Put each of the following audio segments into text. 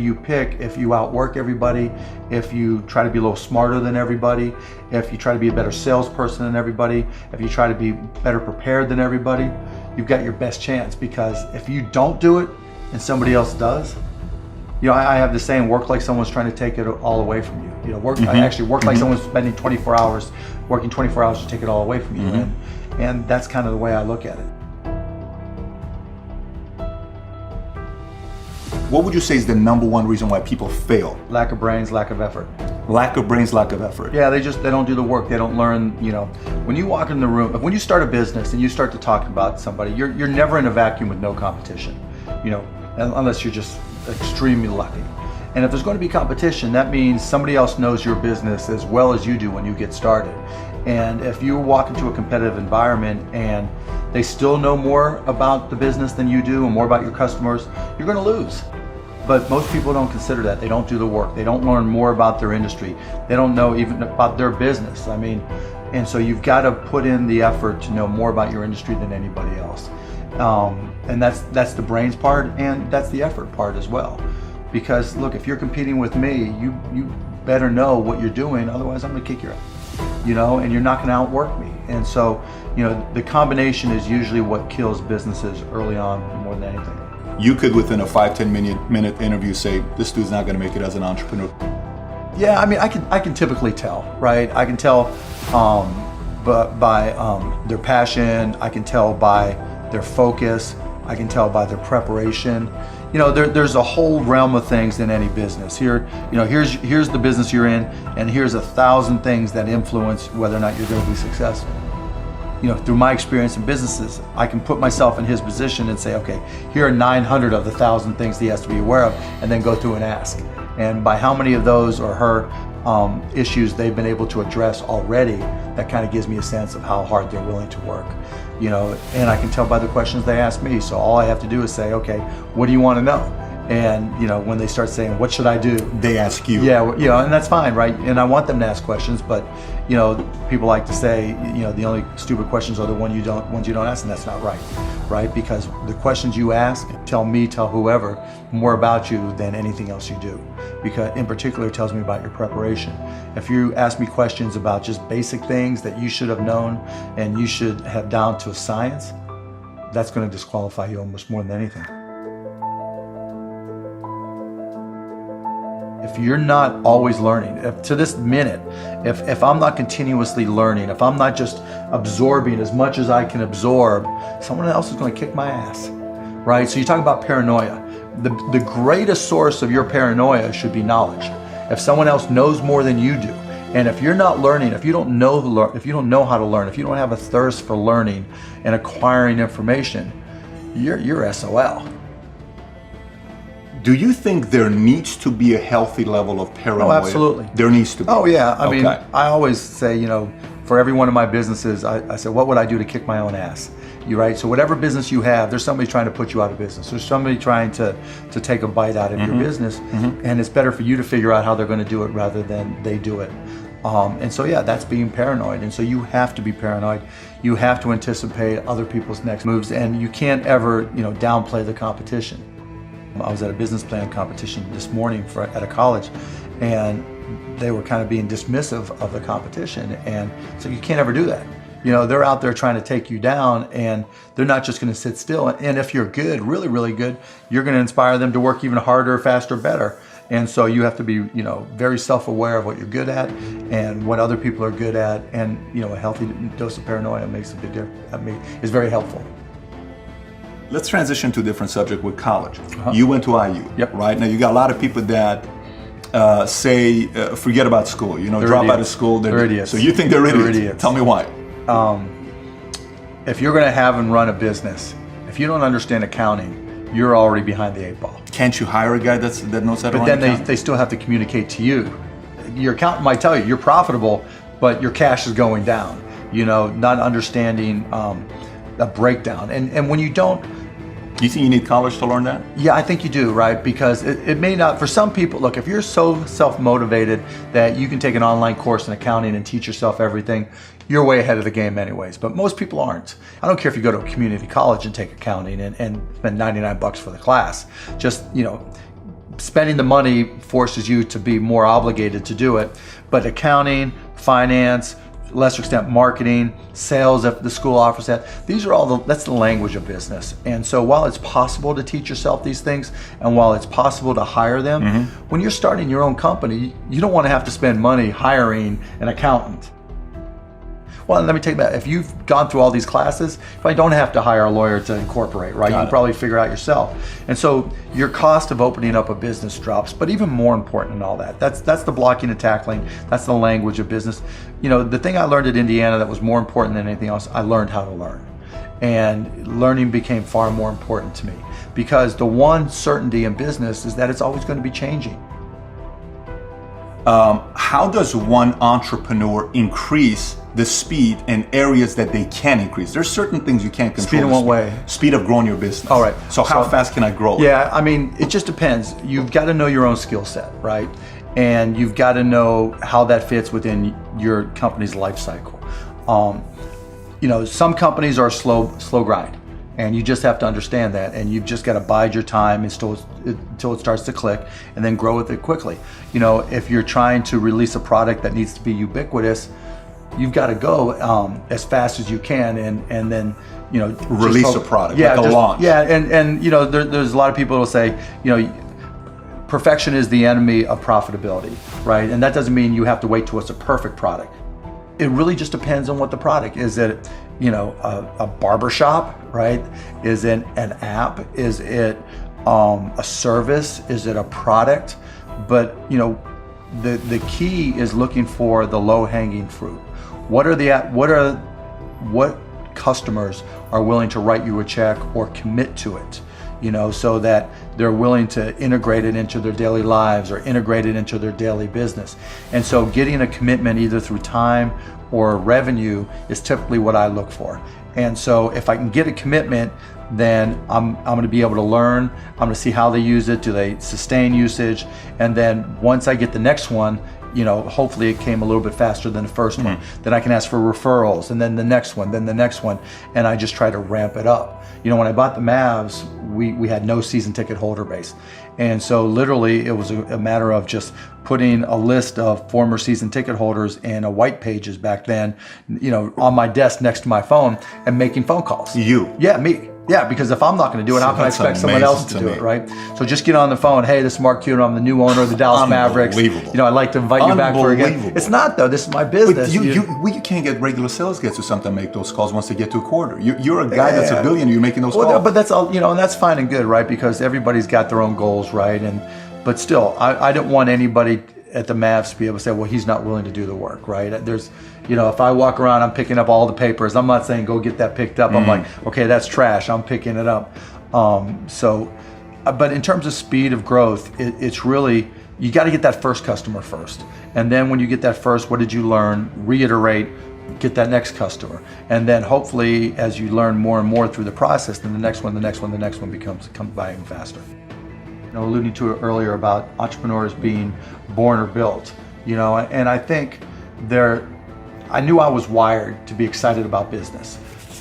You pick if you outwork everybody, if you try to be a little smarter than everybody, if you try to be a better salesperson than everybody, if you try to be better prepared than everybody, you've got your best chance. Because if you don't do it and somebody else does, I have the saying, work like someone's trying to take it all away from you. I actually work like someone's spending 24 hours, working 24 hours to take it all away from you. And that's kind of the way I look at it. What would you say is the number one reason why people fail? Lack of brains, lack of effort. Lack of brains, lack of effort. Yeah, they don't do the work. They don't learn, when you walk in the room, when you start a business and you start to talk about somebody, you're never in a vacuum with no competition, unless you're just extremely lucky. And if there's going to be competition, that means somebody else knows your business as well as you do when you get started. And if you walk into a competitive environment and they still know more about the business than you do and more about your customers, you're going to lose. But most people don't consider that. They don't do the work. They don't learn more about their industry. They don't know even about their business. And so you've got to put in the effort to know more about your industry than anybody else. And that's the brains part, and that's the effort part as well. Because look, if you're competing with me, you better know what you're doing, otherwise I'm gonna kick your ass, and you're not gonna outwork me. And so, the combination is usually what kills businesses early on more than anything. You could, within a 5-10 minute interview, say, this dude's not gonna make it as an entrepreneur. Yeah, I can typically tell, right? I can tell by their passion, I can tell by their focus, I can tell by their preparation. There's a whole realm of things in any business. Here's the business you're in, and here's 1,000 things that influence whether or not you're going to be successful. Through my experience in businesses, I can put myself in his position and say, okay, here are 900 of the 1,000 things he has to be aware of, and then go through and ask. And by how many of those or her issues they've been able to address already, that kind of gives me a sense of how hard they're willing to work. And I can tell by the questions they ask me. So all I have to do is say, okay, what do you want to know? And when they start saying, what should I do? They ask you. Yeah, and that's fine, right? And I want them to ask questions, but people like to say, the only stupid questions are the ones you don't ask, and that's not right? Because the questions you ask tell whoever more about you than anything else you do. Because in particular, it tells me about your preparation. If you ask me questions about just basic things that you should have known and you should have down to a science, that's going to disqualify you almost more than anything. If you're not always learning, to this minute, if I'm not continuously learning, if I'm not just absorbing as much as I can absorb, someone else is going to kick my ass, right? So you talk about paranoia. The greatest source of your paranoia should be knowledge. If someone else knows more than you do, and if you're not learning, if you don't know how to learn, if you don't have a thirst for learning and acquiring information, you're SOL. Do you think there needs to be a healthy level of paranoia? Oh, absolutely. There needs to be. Oh, yeah. I mean, I always say, for every one of my businesses, I say, what would I do to kick my own ass? Right? So whatever business you have, there's somebody trying to put you out of business. There's somebody trying to take a bite out of your business. And it's better for you to figure out how they're going to do it rather than they do it. And so, yeah, that's being paranoid. And so you have to be paranoid. You have to anticipate other people's next moves, and you can't ever, downplay the competition. I was at a business plan competition this morning at a college, and they were kind of being dismissive of the competition. And so you can't ever do that. They're out there trying to take you down, and they're not just going to sit still. And if you're good, really, really good, you're going to inspire them to work even harder, faster, better. And so you have to be, very self-aware of what you're good at and what other people are good at. And, a healthy dose of paranoia makes a big difference. Is very helpful. Let's transition to a different subject with college. You went to IU, Yep. right? Now you got a lot of people that say, forget about school, drop out of school. They're idiots. So you think they're idiots? Idiots. Tell me why. If you're going to have and run a business, if you don't understand accounting, you're already behind the 8 ball. Can't you hire a guy that knows how to run But then accounting? they still have to communicate to you. Your accountant might tell you you're profitable, but your cash is going down. Not understanding a breakdown. And when you don't, Do you think you need college to learn that? yeah, I think you do, right? Because it may not, for some people, look, if you're so self-motivated that you can take an online course in accounting and teach yourself everything, you're way ahead of the game anyways. But most people aren't. I don't care if you go to a community college and take accounting and spend $99 for the class. Just, spending the money forces you to be more obligated to do it. But accounting, finance, lesser extent marketing, sales if the school offers that, these are all that's the language of business. And so while it's possible to teach yourself these things, and while it's possible to hire them, when you're starting your own company, you don't want to have to spend money hiring an accountant. Well, let me tell you that if you've gone through all these classes, you probably don't have to hire a lawyer to incorporate, right? You can probably figure out yourself. And so your cost of opening up a business drops, but even more important than all that, that's the blocking and tackling, that's the language of business. You know, the thing I learned at Indiana that was more important than anything else, I learned how to learn. And learning became far more important to me, because the one certainty in business is that it's always going to be changing. How does one entrepreneur increase the speed in areas that they can increase? There's certain things you can't control. Speed in what way? Speed of growing your business. All right. So how fast can I grow it? Yeah, I mean, it just depends. You've got to know your own skill set, right? And you've got to know how that fits within your company's life cycle. You know, some companies are slow grind, and you just have to understand that, and you've just got to bide your time until it starts to click, and then grow with it quickly. You know, if you're trying to release a product that needs to be ubiquitous, you've got to go as fast as you can, and then, you know, release a product, like a launch. Yeah, and you know, there's a lot of people who will say, you know, perfection is the enemy of profitability, right? And that doesn't mean you have to wait till it's a perfect product. It really just depends on what the product is. It, you know, a barbershop, right? Is it an app? Is it a service? Is it a product? But, you know, the key is looking for the low-hanging fruit. What customers are willing to write you a check or commit to it, you know, so that they're willing to integrate it into their daily lives or integrate it into their daily business. And so getting a commitment either through time or revenue is typically what I look for. And so if I can get a commitment, then I'm going to be able to learn. I'm going to see how they use it. Do they sustain usage? And then once I get the next one, you know, hopefully it came a little bit faster than the first one. Then I can ask for referrals, and then the next one, then the next one, and I just try to ramp it up. You know, when I bought the Mavs, we had no season ticket holder base. And so literally it was a matter of just putting a list of former season ticket holders in a white pages back then, you know, on my desk next to my phone, and making phone calls. You? Yeah, me. Yeah, because if I'm not going to do it, how can I expect someone else to do it, right? So just get on the phone. Hey, this is Mark Cuban. I'm the new owner of the Dallas Mavericks. You know, I'd like to invite you back for again. It's not, though. This is my business. But you can't get regular sales guys or something to make those calls once they get to a quarter. You're a guy that's a billionaire. You're making those calls. But that's all, you know, and that's fine and good, right? Because everybody's got their own goals, right? But still, I don't want anybody at the Mavs to be able to say, well, he's not willing to do the work, right? There's, you know, if I walk around, I'm picking up all the papers. I'm not saying go get that picked up. I'm like, okay, that's trash. I'm picking it up. But in terms of speed of growth, it's really, you got to get that first customer first. And then when you get that first, what did you learn? Reiterate, get that next customer. And then hopefully as you learn more and more through the process, then the next one comes by even faster. You know, alluding to it earlier about entrepreneurs being born or built, you know, and I think I knew I was wired to be excited about business.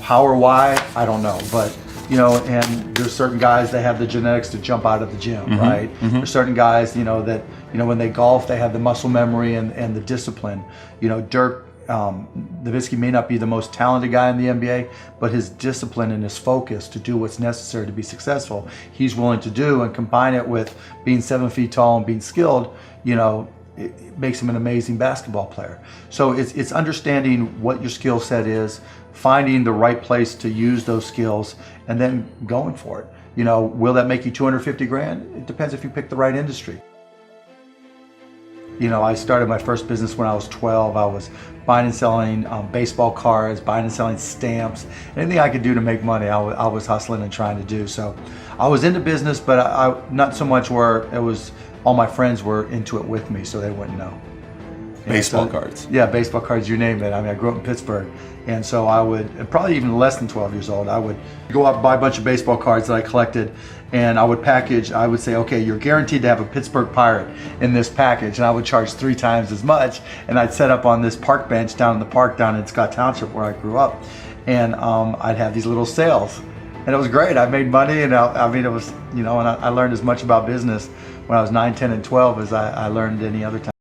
How or why, I don't know, but you know, and there's certain guys that have the genetics to jump out of the gym, right? There's certain guys, you know, that, you know, when they golf, they have the muscle memory and the discipline. You know, Dirk Nowitzki may not be the most talented guy in the NBA, but his discipline and his focus to do what's necessary to be successful, he's willing to do, and combine it with being 7 feet tall and being skilled, you know, it makes him an amazing basketball player. So it's understanding what your skill set is, finding the right place to use those skills, and then going for it. You know, will that make you 250 grand? It depends if you pick the right industry. You know, I started my first business when I was 12. I was buying and selling baseball cards, buying and selling stamps. Anything I could do to make money, I was hustling and trying to do. So I was into business, but I not so much where it was, all my friends were into it with me, so they wouldn't know. Baseball cards. Yeah, baseball cards, you name it. I mean, I grew up in Pittsburgh. And so I would, probably even less than 12 years old, I would go out and buy a bunch of baseball cards that I collected, and I would package, I would say, okay, you're guaranteed to have a Pittsburgh Pirate in this package, and I would charge 3 times as much, and I'd set up on this park bench down in the park down in Scott Township where I grew up, and I'd have these little sales, and it was great. I made money, and I mean, it was, you know, and I learned as much about business when I was 9, 10, and 12 as I learned any other time.